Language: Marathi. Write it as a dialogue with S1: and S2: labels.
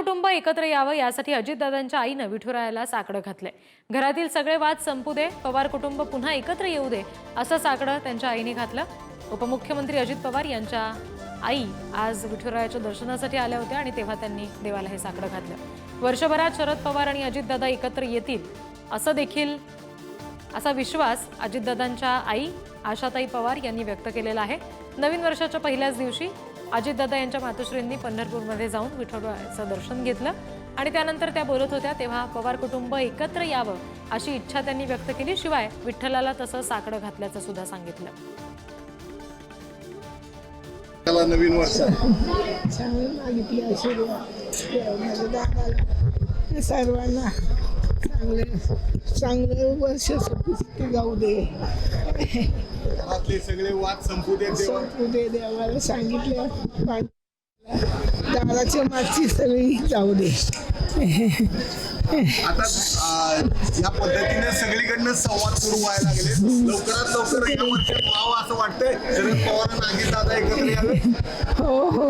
S1: कुटुंब एकत्र यावं यासाठी अजितदादांच्या आईनं विठुरायाला साकडं घातलंय। घरातील सगळे वाद संपू दे, पवार कुटुंब पुन्हा एकत्र येऊ दे, असं साकडं त्यांच्या आईने घातलं। उपमुख्यमंत्री अजित पवार यांच्या आई आज विठुरायाच्या दर्शनासाठी आल्या होत्या आणि तेव्हा त्यांनी देवाला हे साकडं घातलं। वर्षभरात शरद पवार आणि अजितदादा एकत्र येतील असा विश्वास अजितदादांच्या आई आशाताई पवार यांनी व्यक्त केलेला आहे। नवीन वर्षाच्या पहिल्याच दिवशी अजितदादा यांच्या मातोश्रींनी पंढरपूरमध्ये जाऊन विठुरायाचं दर्शन घेतलं आणि त्यानंतर त्या बोलत होत्या तेव्हा पवार कुटुंब एकत्र यावं अशी इच्छा त्यांनी व्यक्त केली। शिवाय विठ्ठलाला तसं साकडं घातल्याचं सुद्धा सांगितलं।
S2: नवीन वर्ष
S3: सर्वांना चांगलं वर्ष जाऊ दे,
S2: घरातले सगळे वाद संपू दे,
S3: संपू दे देवाला सांगितलं। दाराच्या मागची सगळी जाऊ दे।
S2: आता या पद्धतीने सगळीकडनं संवाद सुरू व्हायला लागले। लवकरात लवकर या वर्षात व्हावं असं वाटतंय। शरद पवार आणि अजितदादा एकत्र यावे।
S3: हो हो